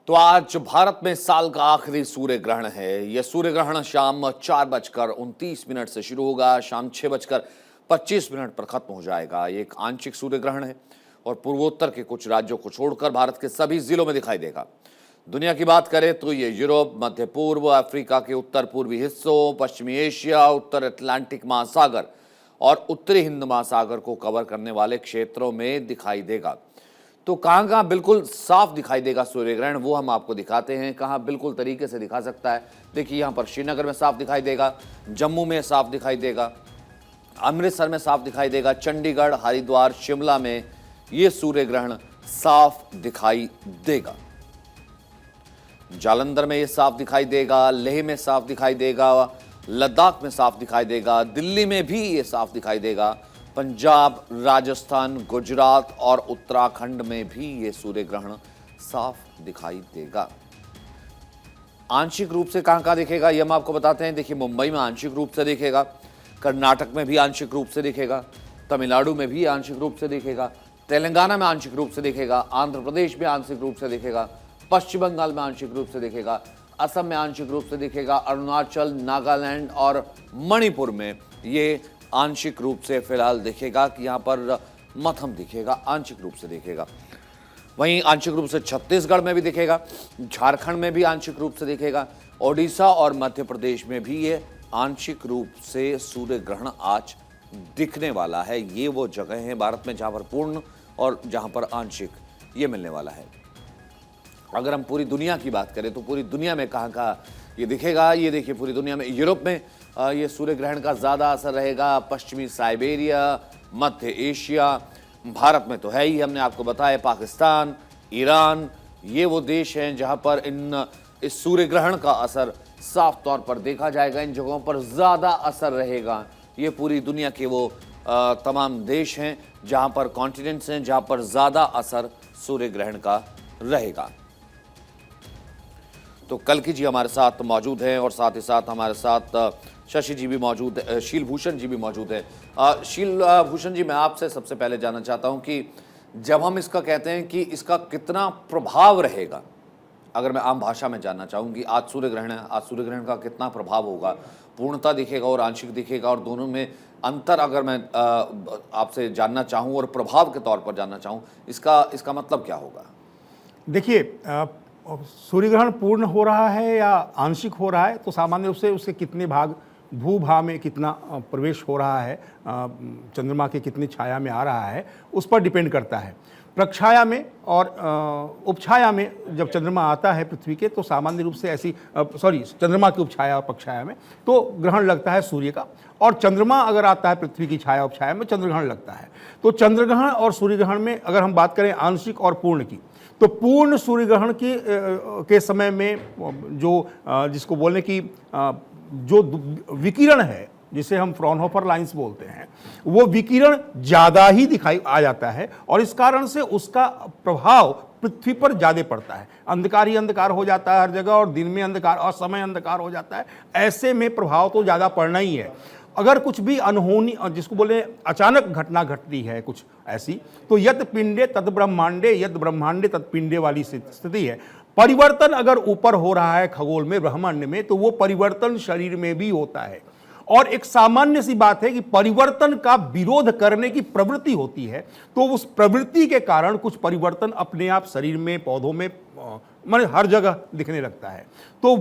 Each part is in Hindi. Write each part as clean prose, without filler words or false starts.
तो आज भारत में साल का आखिरी सूर्य ग्रहण है। यह सूर्य ग्रहण शाम 4:29 से शुरू होगा, शाम 6:25 पर खत्म हो जाएगा। ये एक आंशिक सूर्य ग्रहण है और पूर्वोत्तर के कुछ राज्यों को छोड़कर भारत के सभी जिलों में दिखाई देगा। दुनिया की बात करें तो ये यूरोप, मध्य पूर्व, अफ्रीका के उत्तर पूर्वी हिस्सों, पश्चिमी एशिया, उत्तर अटलांटिक महासागर और उत्तरी हिंद महासागर को कवर करने वाले क्षेत्रों में दिखाई देगा। तो कहाँ कहाँ बिल्कुल साफ दिखाई देगा सूर्य ग्रहण, वो हम आपको दिखाते हैं। कहाँ बिल्कुल तरीके से दिखा सकता है, देखिए यहाँ पर श्रीनगर में साफ दिखाई देगा, जम्मू में साफ दिखाई देगा, अमृतसर में साफ दिखाई देगा, चंडीगढ़, हरिद्वार, शिमला में ये सूर्य ग्रहण साफ दिखाई देगा। जालंधर में ये साफ दिखाई देगा, लेह में साफ दिखाई देगा, लद्दाख में साफ दिखाई देगा, दिल्ली में भी ये साफ दिखाई देगा, पंजाब, राजस्थान, गुजरात और उत्तराखंड में भी ये सूर्य ग्रहण साफ दिखाई देगा। आंशिक रूप से कहां कहां दिखेगा ये हम आपको बताते हैं। देखिए, मुंबई में आंशिक रूप से दिखेगा, कर्नाटक में भी आंशिक रूप से दिखेगा, तमिलनाडु में भी आंशिक रूप से दिखेगा, तेलंगाना में आंशिक रूप से दिखेगा, आंध्र प्रदेश में आंशिक रूप से दिखेगा, पश्चिम बंगाल में आंशिक रूप से दिखेगा, असम में आंशिक रूप से दिखेगा, अरुणाचल, नागालैंड और मणिपुर में ये आंशिक रूप से फिलहाल दिखेगा कि यहां पर मध्यम दिखेगा, आंशिक रूप से दिखेगा। वहीं आंशिक रूप से छत्तीसगढ़ में भी दिखेगा, झारखंड में भी आंशिक रूप से दिखेगा, ओडिशा और मध्य प्रदेश में भी ये आंशिक रूप से सूर्य ग्रहण आज दिखने वाला है। ये वो जगह हैं भारत में जहां पर पूर्ण और जहां पर आंशिक ये मिलने वाला है। अगर हम पूरी दुनिया की बात करें तो पूरी दुनिया में कहाँ कहाँ ये दिखेगा, ये देखिए पूरी दुनिया में यूरोप में ये सूर्य ग्रहण का ज़्यादा असर रहेगा, पश्चिमी साइबेरिया, मध्य एशिया, भारत में तो है ही, हमने आपको बताया पाकिस्तान, ईरान, ये वो देश हैं जहाँ पर इस सूर्य ग्रहण का असर साफ तौर पर देखा जाएगा। इन जगहों पर ज़्यादा असर रहेगा। ये पूरी दुनिया के वो तमाम देश हैं जहाँ पर कॉन्टिनेंट्स हैं जहाँ पर ज़्यादा असर सूर्य ग्रहण का रहेगा। तो कल्कि जी हमारे साथ मौजूद हैं और साथ ही साथ हमारे साथ शशि जी भी मौजूद है, शीलभूषण जी भी मौजूद है। शीलभूषण जी, मैं आपसे सबसे पहले जानना चाहता हूं कि जब हम इसका कहते हैं कि इसका कितना प्रभाव रहेगा, अगर मैं आम भाषा में जानना चाहूँगी, आज सूर्य ग्रहण है, आज सूर्य ग्रहण का कितना प्रभाव होगा, पूर्णता दिखेगा और आंशिक दिखेगा, और दोनों में अंतर अगर मैं आपसे जानना चाहूँ और प्रभाव के तौर पर जानना चाहूँ, इसका मतलब क्या होगा? देखिए, सूर्य ग्रहण पूर्ण हो रहा है या आंशिक हो रहा है तो सामान्य रूप से उसके कितने भाग भूभाग में कितना प्रवेश हो रहा है, चंद्रमा के कितनी छाया में आ रहा है, उस पर डिपेंड करता है। प्रक्षाया में और उपछाया में जब चंद्रमा आता है पृथ्वी के तो सामान्य रूप से चंद्रमा की उपछाया और प्रक्षाया में तो ग्रहण लगता है सूर्य का, और चंद्रमा अगर आता है पृथ्वी की छाया उपछाया में चंद्रग्रहण लगता है। तो चंद्रग्रहण और सूर्य ग्रहण में अगर हम बात करें आंशिक और पूर्ण की, तो पूर्ण सूर्य ग्रहण के समय में जो जिसको बोलने की जो विकिरण है, जिसे हम फ्रॉनहोफर लाइंस बोलते हैं, वो विकिरण ज़्यादा ही दिखाई आ जाता है और इस कारण से उसका प्रभाव पृथ्वी पर ज़्यादा पड़ता है। अंधकार ही अंधकार हो जाता है हर जगह, और दिन में अंधकार और समय अंधकार हो जाता है। ऐसे में प्रभाव तो ज़्यादा पड़ना ही है। अगर कुछ भी अनहोनी, जिसको बोले अचानक घटना घटती है कुछ ऐसी, तो यत पिंडे तद ब्रह्मांडे, यत ब्रह्मांडे तद पिंडे वाली स्थिति है। परिवर्तन अगर ऊपर हो रहा है खगोल में, ब्रह्मांड में, तो वो परिवर्तन शरीर में भी होता है। और एक सामान्य सी बात है कि परिवर्तन का विरोध करने की प्रवृत्ति होती है, तो उस प्रवृत्ति के कारण कुछ परिवर्तन अपने आप शरीर में, पौधों में, माने हर जगह दिखने लगता है। तो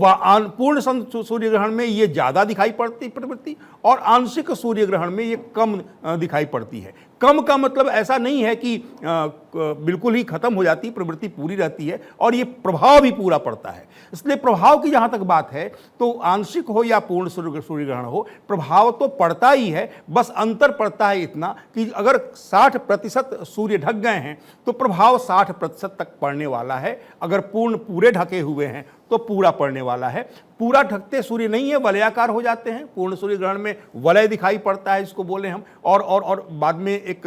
पूर्ण सूर्य ग्रहण में ये ज़्यादा दिखाई पड़ती प्रवृत्ति, और आंशिक सूर्य ग्रहण में ये कम दिखाई पड़ती है। कम का मतलब ऐसा नहीं है कि बिल्कुल ही खत्म हो जाती, प्रवृत्ति पूरी रहती है और ये प्रभाव भी पूरा पड़ता है। इसलिए प्रभाव की जहाँ तक बात है तो आंशिक हो या पूर्ण सूर्य ग्रहण हो, प्रभाव तो पड़ता ही है। बस अंतर पड़ता है इतना कि अगर 60% सूर्य ढक गए हैं तो प्रभाव 60% तक पड़ने वाला है, अगर पूरे ढके हुए हैं तो पूरा पड़ने वाला है। पूरा ढकते सूर्य नहीं है, वलयाकार हो जाते हैं। पूर्ण सूर्य ग्रहण में वलय दिखाई पड़ता है, इसको बोले हम, और बाद में एक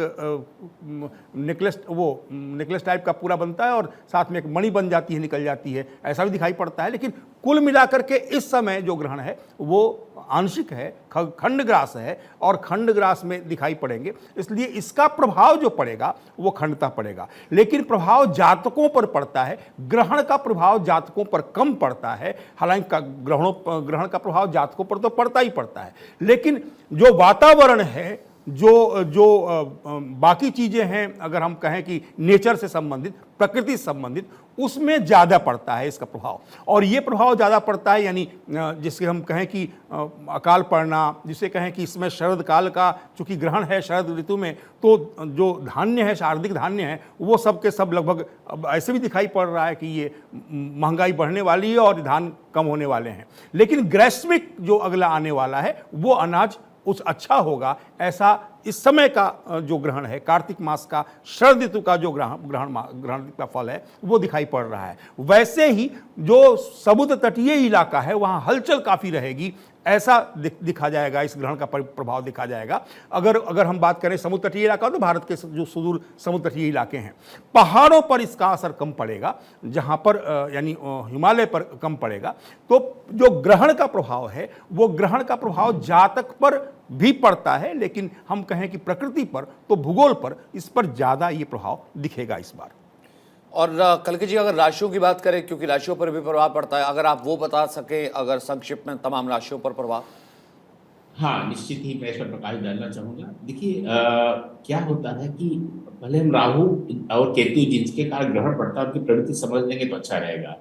नेकलेस टाइप का पूरा बनता है और साथ में एक मणि बन जाती है, निकल जाती है, ऐसा भी दिखाई पड़ता है। लेकिन कुल मिलाकर के इस समय जो ग्रहण है वो आंशिक है, खंडग्रास है और खंडग्रास में दिखाई पड़ेंगे, इसलिए इसका प्रभाव जो पड़ेगा वो खंडता पड़ेगा। लेकिन प्रभाव जातकों पर पड़ता है, ग्रहण का प्रभाव जातकों पर कम पड़ता है। हालांकि ग्रहण का प्रभाव जातकों पर तो पड़ता ही पड़ता है, लेकिन जो वातावरण है, जो बाकी चीज़ें हैं, अगर हम कहें कि नेचर से संबंधित, प्रकृति से संबंधित, उसमें ज़्यादा पड़ता है इसका प्रभाव। और ये प्रभाव ज़्यादा पड़ता है, यानी जिसके हम कहें कि अकाल पड़ना, जिसे कहें कि इसमें शरद काल का चूँकि ग्रहण है शरद ऋतु में, तो जो धान्य है, शारदिक धान्य है, वो सब के सब लगभग अब ऐसे भी दिखाई पड़ रहा है कि ये महंगाई बढ़ने वाली है और धान कम होने वाले हैं। लेकिन ग्रीष्मिक जो अगला आने वाला है वो अनाज उस अच्छा होगा, ऐसा इस समय का जो ग्रहण है, कार्तिक मास का शरद ऋतु का जो ग्रहण का फल है वो दिखाई पड़ रहा है। वैसे ही जो समुद्र तटीय इलाका है वहाँ हलचल काफ़ी रहेगी, ऐसा दिखा जाएगा, इस ग्रहण का प्रभाव दिखा जाएगा। अगर हम बात करें समुद्र तटीय इलाका, तो भारत के जो सुदूर समुद्र तटीय इलाके हैं, पहाड़ों पर इसका असर कम पड़ेगा, जहाँ पर यानी हिमालय पर कम पड़ेगा। तो जो ग्रहण का प्रभाव है वो ग्रहण का प्रभाव जातक पर भी पड़ता है, लेकिन हम कहें कि प्रकृति पर, तो भूगोल पर, इस पर ज़्यादा ये प्रभाव दिखेगा इस बार। और कलकी जी, अगर राशियों की बात करें, क्योंकि राशियों पर भी प्रभाव पड़ता है, अगर आप वो बता सके, अगर संक्षिप्त में तमाम राशियों पर प्रभाव। हाँ, निश्चित ही मैं इस पर प्रकाश डालना चाहूंगा। देखिए, क्या होता है कि पहले हम राहु और केतु जिनके कारण ग्रहण पड़ता है उनकी प्रवृत्ति समझ लेंगे तो अच्छा रहेगा।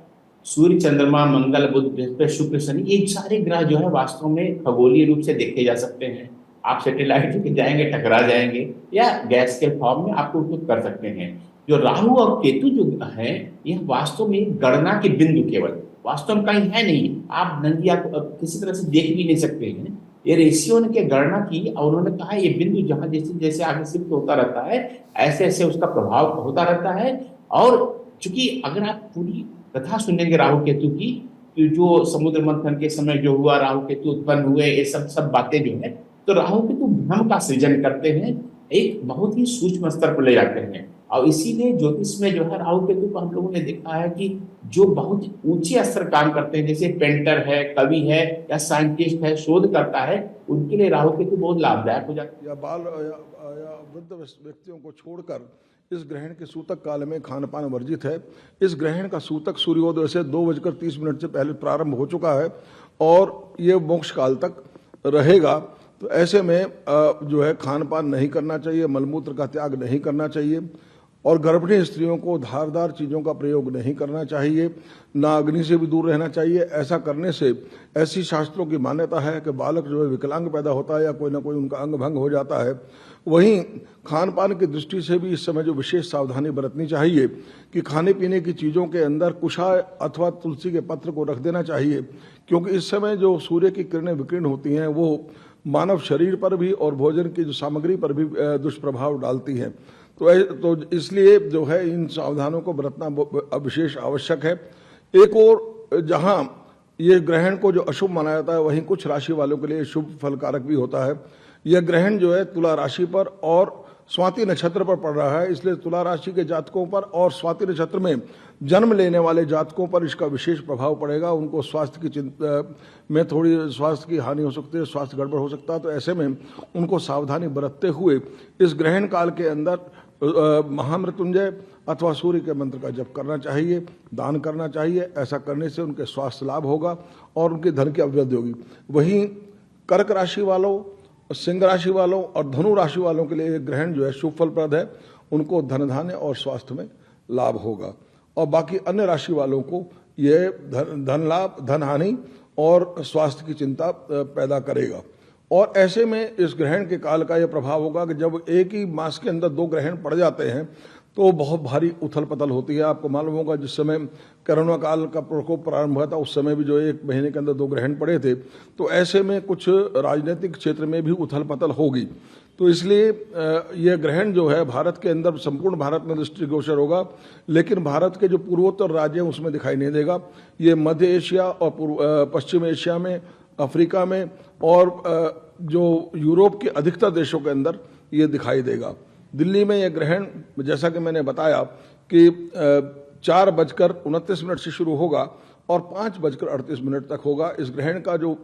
सूर्य, चंद्रमा, मंगल, बुध, बृहस्पति, शुक्र, शनि, ये सारे ग्रह जो है वास्तव में खगोलीय रूप से देखे जा सकते हैं। आप सैटेलाइट लेके जाएंगे, टकरा जाएंगे, या गैस के फॉर्म में आपको उपयोग कर सकते हैं। जो राहु और केतु जो है, यह वास्तव में गणना के बिंदु, केवल वास्तव में कहीं है नहीं, आप नंदिया को किसी तरह से देख भी नहीं सकते हैं। ये ऋषियों ने गणना की और उन्होंने कहा ये बिंदु जहां जैसे जैसे आगे शिफ्ट होता रहता है, ऐसे ऐसे उसका प्रभाव होता रहता है। और चूंकि अगर आप पूरी कथा सुनेंगे राहु केतु की, जो समुद्र मंथन के समय जो हुआ, राहु केतु उत्पन्न हुए, ये सब बातें जो है, तो राहु केतु भ्रम का सृजन करते हैं, एक बहुत ही सूक्ष्म स्तर पर ले जाते हैं। और इसीलिए ज्योतिष में जो है राहु केतु को हम लोगों ने देखा है कि जो बहुत ऊंचे स्तर काम करते हैं, जैसे पेंटर है, कवि है, या साइंटिस्ट है, शोध करता है, उनके लिए राहु केतु बहुत लाभदायक हो जाता है। या बाल या वृद्ध व्यक्तियों को छोड़कर इस ग्रहण के सूतक काल में खान पान वर्जित है। इस ग्रहण का सूतक सूर्योदय से 2:30 से पहले प्रारंभ हो चुका है और ये मोक्ष काल तक रहेगा। तो ऐसे में जो है खान पान नहीं करना चाहिए, मलमूत्र का त्याग नहीं करना चाहिए, और गर्भिणी स्त्रियों को धारदार चीज़ों का प्रयोग नहीं करना चाहिए, ना अग्नि से भी दूर रहना चाहिए। ऐसा करने से ऐसी शास्त्रों की मान्यता है कि बालक जो है विकलांग पैदा होता है या कोई ना कोई उनका अंग भंग हो जाता है। वहीं खान पान की दृष्टि से भी इस समय जो विशेष सावधानी बरतनी चाहिए कि खाने पीने की चीज़ों के अंदर कुशा अथवा तुलसी के पत्र को रख देना चाहिए, क्योंकि इस समय जो सूर्य की किरणें विकीर्ण होती हैं वो मानव शरीर पर भी और भोजन की जो सामग्री पर भी दुष्प्रभाव डालती हैं। तो इसलिए जो है इन सावधानों को बरतना विशेष आवश्यक है। एक और जहां ये ग्रहण को जो अशुभ माना जाता है, वहीं कुछ राशि वालों के लिए शुभ फलकारक भी होता है। यह ग्रहण जो है तुला राशि पर और स्वाति नक्षत्र पर पड़ रहा है, इसलिए तुला राशि के जातकों पर और स्वाति नक्षत्र में जन्म लेने वाले जातकों पर इसका विशेष प्रभाव पड़ेगा। उनको स्वास्थ्य की चिंता में थोड़ी स्वास्थ्य की हानि हो सकती है, स्वास्थ्य गड़बड़ हो सकता है। तो ऐसे में उनको सावधानी बरतते हुए इस ग्रहण काल के अंदर महामृत्युंजय अथवा सूर्य के मंत्र का जप करना चाहिए, दान करना चाहिए। ऐसा करने से उनके स्वास्थ्य लाभ होगा और उनके धन की अभिवृद्धि होगी। वहीं कर्क राशि वालों, सिंह राशि वालों और धनु राशि वालों के लिए ग्रहण जो है शुभ फलप्रद है, उनको धन धान्य और स्वास्थ्य में लाभ होगा। और बाकी अन्य राशि वालों को ये धन लाभ, धन हानि और स्वास्थ्य की चिंता पैदा करेगा। और ऐसे में इस ग्रहण के काल का यह प्रभाव होगा कि जब एक ही मास के अंदर 2 ग्रहण पड़ जाते हैं तो बहुत भारी उथल पथल होती है। आपको मालूम होगा जिस समय कोरोना काल का प्रकोप प्रारंभ हुआ था, उस समय भी जो 1 महीने के अंदर 2 ग्रहण पड़े थे। तो ऐसे में कुछ राजनीतिक क्षेत्र में भी उथल पथल होगी। तो इसलिए यह ग्रहण जो है भारत के अंदर, संपूर्ण भारत में दृष्टिगोचर होगा, लेकिन भारत के जो पूर्वोत्तर राज्य हैं उसमें दिखाई नहीं देगा। ये मध्य एशिया और पश्चिम एशिया में, अफ्रीका में और जो यूरोप के अधिकतर देशों के अंदर ये दिखाई देगा। दिल्ली में यह ग्रहण, जैसा कि मैंने बताया कि 4:29 से शुरू होगा और 5:38 तक होगा। इस ग्रहण का जो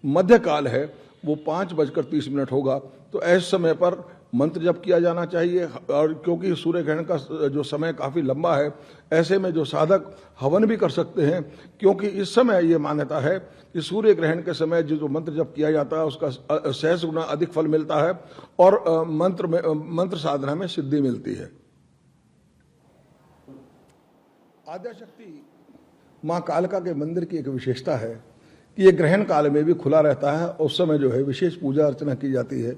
मध्यकाल है वो 5:30 होगा। तो ऐसे समय पर मंत्र जप किया जाना चाहिए। और क्योंकि सूर्य ग्रहण का जो समय काफ़ी लंबा है, ऐसे में जो साधक हवन भी कर सकते हैं, क्योंकि इस समय ये मान्यता है कि सूर्य ग्रहण के समय जो मंत्र जप किया जाता है उसका सहस्र गुना अधिक फल मिलता है और मंत्र साधना में सिद्धि मिलती है। आद्याशक्ति माँ कालका के मंदिर की एक विशेषता है कि ये ग्रहण काल में भी खुला रहता है। उस समय जो है विशेष पूजा अर्चना की जाती है,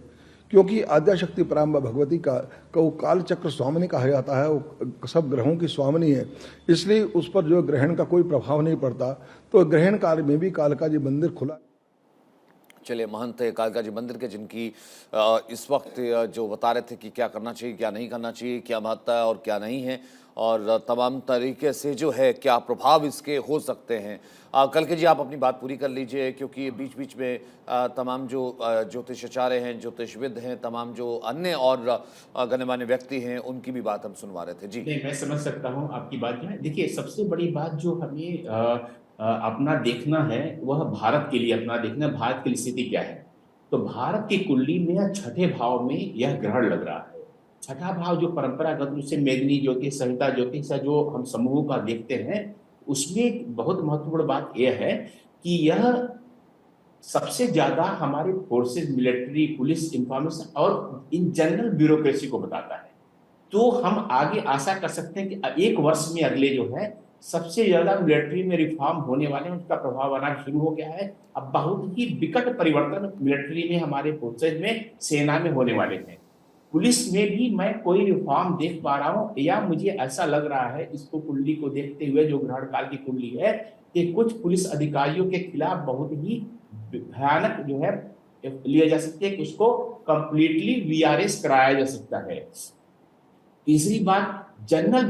क्योंकि आद्याशक्ति पराम्बा भगवती का वो काल चक्र स्वामिनी कहा जाता है, वो सब ग्रहों की स्वामिनी है, इसलिए उस पर जो ग्रहण का कोई प्रभाव नहीं पड़ता। तो ग्रहण काल में भी कालका जी मंदिर खुला। चलिए, महंत कालका जी मंदिर के जिनकी इस वक्त जो बता रहे थे कि क्या करना चाहिए, क्या नहीं करना चाहिए, क्या महत्ता है और क्या नहीं है, और तमाम तरीके से जो है क्या प्रभाव इसके हो सकते हैं। कल के जी आप अपनी बात पूरी कर लीजिए, क्योंकि बीच बीच में तमाम जो ज्योतिषाचार्य हैं, ज्योतिषविद हैं, तमाम जो अन्य और गण्यमान्य व्यक्ति हैं, उनकी भी बात हम सुनवा रहे थे। जी नहीं, मैं समझ सकता हूँ आपकी बात जो है। देखिए, सबसे बड़ी बात जो हमें अपना देखना है वह भारत के लिए अपना देखना है, भारत की स्थिति क्या है। तो भारत की कुंडली में छठे भाव में यह ग्रहण लग रहा है। छठा भाव जो परंपरागत रूप से मेघनी ज्योतिष, संहिता ज्योतिष जो हम समूह का देखते हैं, उसमें एक बहुत महत्वपूर्ण बात यह है कि यह सबसे ज्यादा हमारे फोर्सेस, मिलिट्री, पुलिस, इंफॉर्मेशन और इन जनरल ब्यूरोक्रेसी को बताता है। तो हम आगे आशा कर सकते हैं कि एक वर्ष में अगले जो है सबसे ज्यादा मिलिट्री में रिफॉर्म होने वाले हैं, उसका प्रभाव आना शुरू हो गया है। अब बहुत ही विकट परिवर्तन मिलिट्री में, हमारे फोर्सेज में, सेना में होने वाले हैं। पुलिस में भी मैं कोई रिफॉर्म देख पा रहा हूँ, या मुझे ऐसा लग रहा है इसको कुंडली को देखते हुए, जो ग्रहण काल की कुंडली है, कि कुछ पुलिस अधिकारियों के खिलाफ बहुत ही भयानक जो है लिया जा सकती है कि उसको कंप्लीटली वीआरएस कराया जा सकता है। तीसरी बात, जनरल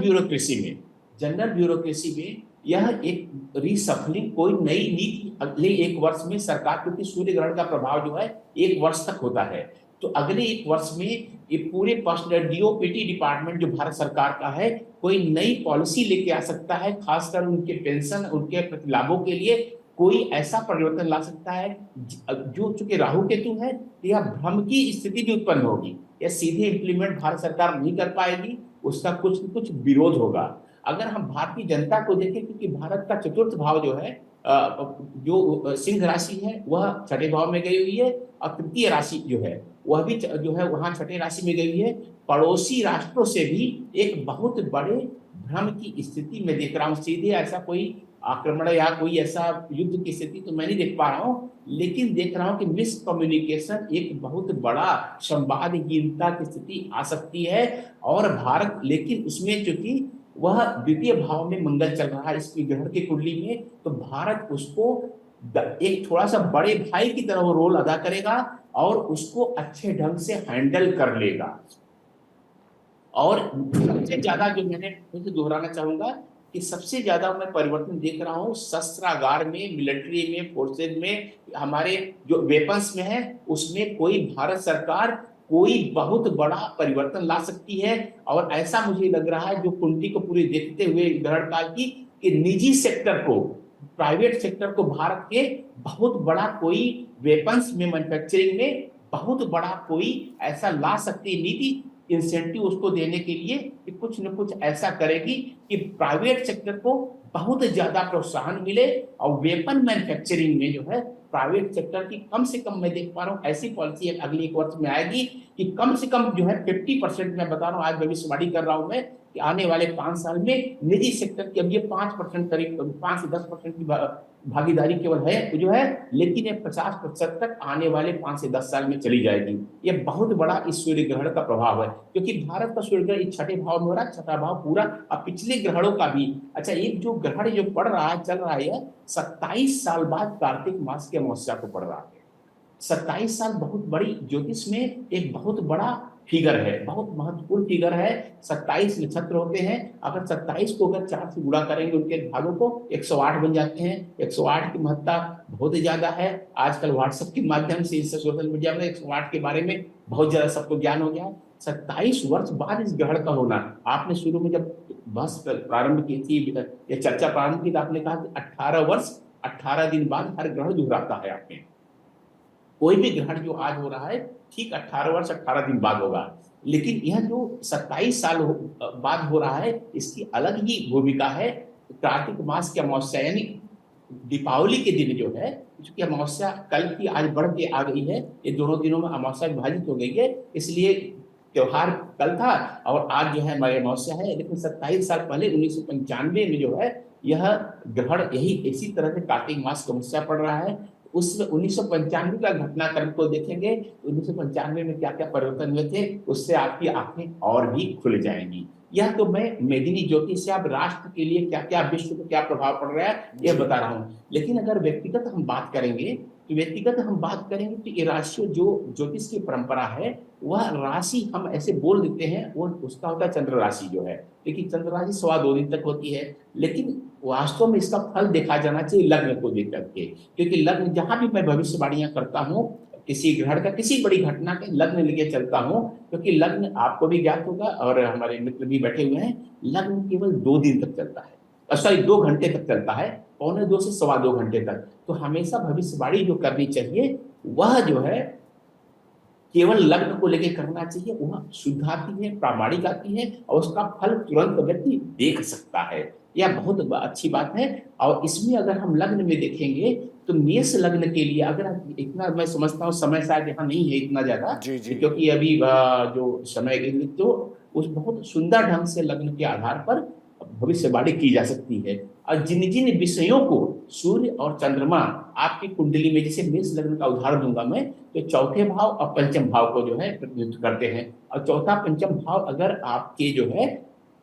ब्यूरोक्रेसी में यह एक रीसफलिंग, कोई नई नीति अगले एक वर्ष में सरकार, क्योंकि सूर्य ग्रहण का प्रभाव जो है एक वर्ष तक होता है, तो अगले एक वर्ष में ये पूरे पर्सनल डीओपीटी डिपार्टमेंट जो भारत सरकार का है, कोई नई पॉलिसी लेके आ सकता है, खासकर उनके पेंशन, उनके प्रतिलाभों के लिए कोई ऐसा परिवर्तन ला सकता है जो चूंकि राहु केतु है, यह भ्रम की स्थिति भी उत्पन्न होगी। यह सीधे इम्प्लीमेंट भारत सरकार नहीं कर पाएगी, उसका कुछ न कुछ विरोध होगा। अगर हम भारतीय जनता को देखें, क्योंकि भारत का चतुर्थ भाव जो है, जो सिंह राशि है, वह छठे भाव में गई हुई है, और तृतीय राशि जो है वह भी जो है वहां छठे राशि में गई हुई है। पड़ोसी राष्ट्रों से भी एक बहुत बड़े भ्रम की स्थिति में देख रहा हूँ। सीधे ऐसा कोई आक्रमण या कोई ऐसा युद्ध की स्थिति तो मैं नहीं देख पा रहा हूँ, लेकिन देख रहा हूँ कि मिसकम्युनिकेशन, एक बहुत बड़ा संवादहीनता की स्थिति आ सकती है। और भारत, लेकिन उसमें चूंकि वह द्वितीय भाव में मंगल चल रहा है इस ग्रहण की कुंडली में, तो भारत उसको एक थोड़ा सा बड़े भाई की तरह वो रोल अदा करेगा और उसको अच्छे ढंग से हैंडल कर लेगा। और सबसे ज्यादा जो मैंने फिर दोहराना चाहूंगा कि सबसे ज्यादा मैं परिवर्तन देख रहा हूँ शस्त्रागार में, मिलिट्री में, फोर्सेज में, हमारे जो वेपन्स में है, उसमें कोई भारत सरकार कोई बहुत बड़ा परिवर्तन ला सकती है। और ऐसा मुझे लग रहा है, जो कुंडली को पूरी देखते हुए ग्रहण काल की, कि निजी सेक्टर को, प्राइवेट सेक्टर को भारत के बहुत बड़ा कोई वेपन्स में, मैन्युफैक्चरिंग में बहुत बड़ा कोई ऐसा ला सकती है नीति, इंसेंटिव उसको देने के लिए कि कुछ न कुछ ऐसा करेगी कि प्राइवेट सेक्टर को बहुत ज्यादा प्रोत्साहन मिले। और वेपन मैन्युफैक्चरिंग में जो है प्राइवेट सेक्टर की कम से कम, मैं देख पा रहा हूँ ऐसी पॉलिसी अगले एक वर्ष में आएगी कि कम से कम जो है 50%, मैं बता रहा हूँ, आज भविष्यवाणी कर रहा हूँ मैं, कि आने वाले 5 साल में निजी सेक्टर की, अब ये 5% करीब 5 से 10% की भागीदारी केवल है जो है, लेकिन ये 50% तक आने वाले 5 से 10 साल में चली जाएगी। ये बहुत बड़ा इस सूर्य ग्रहण का प्रभाव है, क्योंकि भारत का सूर्य ग्रहण छठे भाव में हो रहा है, छठा भाव पूरा। अब पिछले ग्रहणों का भी, अच्छा, एक जो ग्रहण जो पड़ रहा है, चल रहा है, 27 साल बाद कार्तिक मास की अमावस्या को पड़ रहा है। 27 साल बहुत बड़ी, ज्योतिष में एक बहुत बड़ा फिगर है, बहुत महत्वपूर्ण फिगर है। 27 नक्षत्र होते हैं, अगर 27 को अगर 4 से गुणा करेंगे उनके भागों को, 108 बन जाते हैं। 108 की महत्ता बहुत ज्यादा है। आजकल व्हाट्सएप के माध्यम से, इससे सोशल मीडिया में 108 के बारे में बहुत ज्यादा सबको ज्ञान हो गया है। 27 वर्ष बाद इस ग्रहण का होना, आपने शुरू में जब बस प्रारंभ की थी, ये चर्चा प्रारंभ की, तो आपने कहा कि 18 वर्ष 18 दिन बाद हर ग्रहण दोहराता है आपने, कोई भी ग्रहण जो आज हो रहा है ठीक 18 वर्ष 18 दिन बाद होगा, लेकिन यह जो 27 साल बाद हो रहा है इसकी अलग ही भूमिका है। कार्तिक मास की अमावस्या यानी दीपावली के दिन जो है, चूंकि अमावस्या कल की आज बढ़ के आ गई है, ये दोनों दिनों में अमावस्या विभाजित हो गई है, इसलिए त्योहार कल था और आज जो है हमारी अमावस्या है। लेकिन 27 साल पहले 1995 में जो है यह ग्रहण यही इसी तरह से कार्तिक मास की अमावस्या पड़ रहा है। उसमें 1995 का घटनाक्रम को देखेंगे, 1995 में क्या क्या परिवर्तन हुए थे, उससे आपकी आंखें और भी खुल जाएंगी। यह तो मैं मेदिनी ज्योतिष से आप राष्ट्र के लिए क्या क्या, विश्व को क्या प्रभाव पड़ रहा है यह बता रहा हूँ। लेकिन अगर व्यक्तिगत हम बात करेंगे तो ये राशि जो ज्योतिष की परंपरा है वह राशि हम ऐसे बोल देते हैं, वो उसका होता है चंद्र राशि जो है। लेकिन चंद्र राशि 2.25 दिन तक होती है, लेकिन वास्तव में इसका फल देखा जाना चाहिए लग्न को देख करके, क्योंकि लग्न जहां भी मैं भविष्यवाणियां करता हूँ किसी ग्रहण का, किसी बड़ी घटना के लग्न लेके चलता हूँ, क्योंकि लग्न आपको भी ज्ञात होगा और हमारे मित्र भी बैठे हुए हैं, लग्न केवल 2 दिन तक चलता है, सॉरी 2 घंटे तक चलता है, 1.25 से 2.25 घंटे तक। तो हमेशा भविष्यवाणी जो करनी चाहिए वह जो है केवल लग्न को लेकर करना चाहिए, वह शुद्ध आती है, प्रामाणिक आती है और उसका फल तुरंत व्यक्ति देख सकता है। यह बहुत अच्छी बात है। और इसमें अगर हम लग्न में देखेंगे तो मेष लग्न के लिए अगर इतना, मैं समझता हूँ समय शायद यहाँ नहीं है इतना ज्यादा, क्योंकि अभी जो समय तो उस बहुत सुंदर ढंग से लग्न के आधार पर भविष्यवाणी की जा सकती है। और जिन जिन विषयों को सूर्य और चंद्रमा आपकी कुंडली में, जैसे मेष लग्न का उदाहरण दूंगा मैं, तो चौथे भाव और पंचम भाव को जो है प्रतिनिधित्व करते हैं। और चौथा पंचम भाव अगर आपके जो है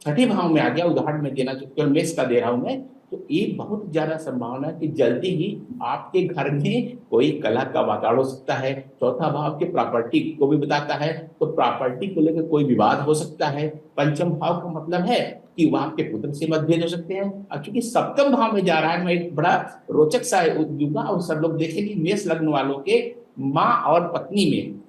छठे भाव में आ गया, उदाहरण में देना केवल मेष का दे रहा हूं मैं, तो ये बहुत ज्यादा संभावना है कि जल्दी ही आपके घर में कोई कलह का वातावरण हो सकता है। चौथा भाव के प्रॉपर्टी को भी बताता है, तो प्रॉपर्टी को लेकर कोई विवाद हो सकता है। पंचम भाव का मतलब है कि वहां के पुत्र से मतभेद हो सकते हैं। और चूंकि सप्तम भाव में जा रहा है, मैं एक बड़ा रोचक सा दूंगा और सब लोग देखेंगे मेष लग्न वालों के माँ और पत्नी में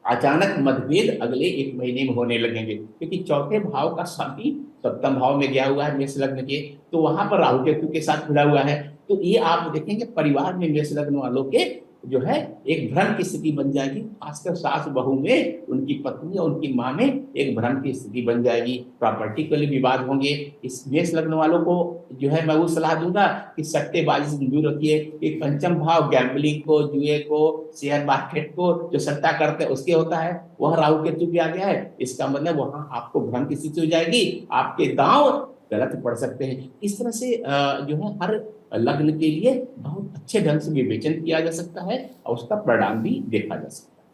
अचानक मतभेद अगले 1 महीने में होने लगेंगे, क्योंकि चौथे भाव का स्वामी सप्तम भाव में गया हुआ है मेष लग्न के, तो वहां पर राहु केतु के साथ जुड़ा हुआ है। तो ये आप देखेंगे परिवार में मेष लग्न वालों के जो है एक भ्रम की स्थिति बन जाएगी, खासकर सास बहू में, उनकी पत्नी और उनकी माँ में एक भ्रम की स्थिति बन जाएगी। प्रॉपर्टी के लिए विवाद होंगे। इस मेष लग्न वालों को जो है मैं वो सलाह दूंगा कि सट्टेबाजी से दूर रखिए। एक पंचम भाव गैम्बलिंग को, जुए को, शेयर मार्केट को जो सट्टा करते हैं उसके होता है, वह राहु केतु भी आ गया है। इसका मतलब वहां आपको भ्रम की स्थिति हो जाएगी, आपके दांव गलत पड़ सकते हैं। इस तरह से जो है हर लग्न के लिए बहुत अच्छे ढंग से विवेचन किया जा सकता है और उसका परिणाम भी देखा जा सकता है।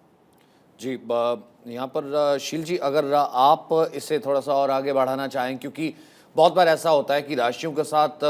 जी, यहाँ पर शील जी अगर आप इसे थोड़ा सा और आगे बढ़ाना चाहें, क्योंकि बहुत बार ऐसा होता है कि राशियों के साथ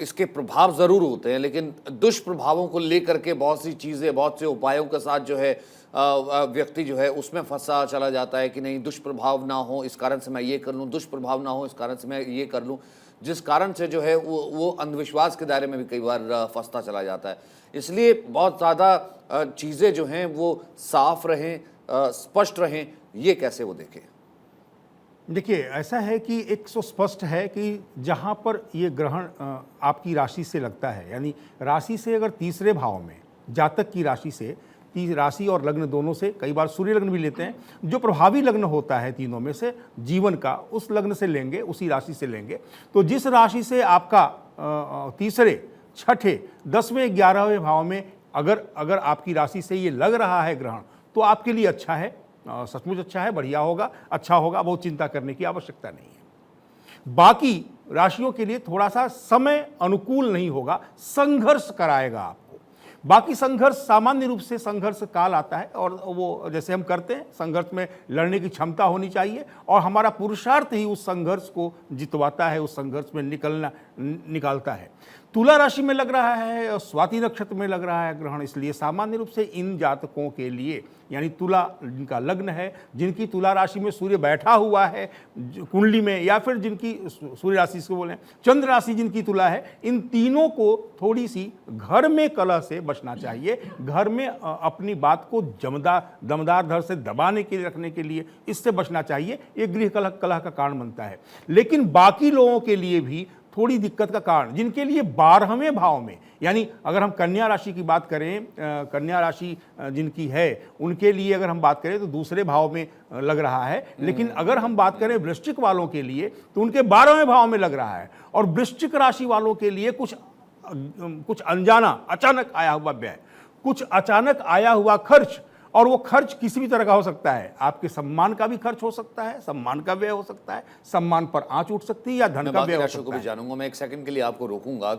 इसके प्रभाव ज़रूर होते हैं, लेकिन दुष्प्रभावों को लेकर के बहुत सी चीज़ें, बहुत से उपायों के साथ जो है व्यक्ति जो है उसमें फंसा चला जाता है कि नहीं दुष्प्रभाव ना हो इस कारण से मैं ये कर लूँ, दुष्प्रभाव ना हो इस कारण से मैं ये कर लूँ, जिस कारण से जो है वो अंधविश्वास के दायरे में भी कई बार फंसता चला जाता है। इसलिए बहुत ज़्यादा चीज़ें जो हैं वो साफ रहें, स्पष्ट रहें, ये कैसे वो देखें? देखिए, ऐसा है कि एक सो स्पष्ट है कि जहाँ पर ये ग्रहण आपकी राशि से लगता है, यानी राशि से अगर तीसरे भाव में, जातक की राशि से, राशि और लग्न दोनों से, कई बार सूर्य लग्न भी लेते हैं, जो प्रभावी लग्न होता है तीनों में से जीवन का, उस लग्न से लेंगे, उसी राशि से लेंगे। तो जिस राशि से आपका तीसरे, छठे, 10वें, 11वें भाव में अगर आपकी राशि से ये लग रहा है ग्रहण, तो आपके लिए अच्छा है, सचमुच अच्छा है, बढ़िया होगा, अच्छा होगा, बहुत चिंता करने की आवश्यकता नहीं है। बाकी राशियों के लिए थोड़ा सा समय अनुकूल नहीं होगा, संघर्ष कराएगा आपको। बाकी संघर्ष सामान्य रूप से संघर्ष काल आता है और वो जैसे हम करते हैं, संघर्ष में लड़ने की क्षमता होनी चाहिए और हमारा पुरुषार्थ ही उस संघर्ष को जितवाता है, उस संघर्ष में निकालता है। तुला राशि में लग रहा है, स्वाति नक्षत्र में लग रहा है ग्रहण, इसलिए सामान्य रूप से इन जातकों के लिए, यानी तुला जिनका लग्न है, जिनकी तुला राशि में सूर्य बैठा हुआ है कुंडली में, या फिर जिनकी सूर्य राशि से बोलें चंद्र राशि जिनकी तुला है, इन तीनों को थोड़ी सी घर में कलह से बचना चाहिए। घर में अपनी बात को दमदार धर से दबाने के लिए, रखने के लिए इससे बचना चाहिए। ये गृह कलह का कारण बनता है। लेकिन बाकी लोगों के लिए भी थोड़ी दिक्कत का कारण, जिनके लिए 12वें भाव में, यानी अगर हम कन्या राशि की बात करें, कन्या राशि जिनकी है उनके लिए अगर हम बात करें तो दूसरे भाव में लग रहा है, लेकिन अगर हम बात करें वृश्चिक वालों के लिए तो उनके 12वें भाव में लग रहा है। और वृश्चिक राशि वालों के लिए कुछ अनजाना अचानक आया हुआ व्यय, कुछ अचानक आया हुआ खर्च, और वो खर्च किसी भी तरह का हो सकता है। आपके सम्मान का भी खर्च हो सकता है, सम्मान का व्यय हो सकता है, सम्मान पर आंच उठ सकती है, या धन मैं का बाकी व्यय हो राशियों को सकता भी है। जानूंगा। मैं एक सेकंड के लिए आपको रोकूंगा।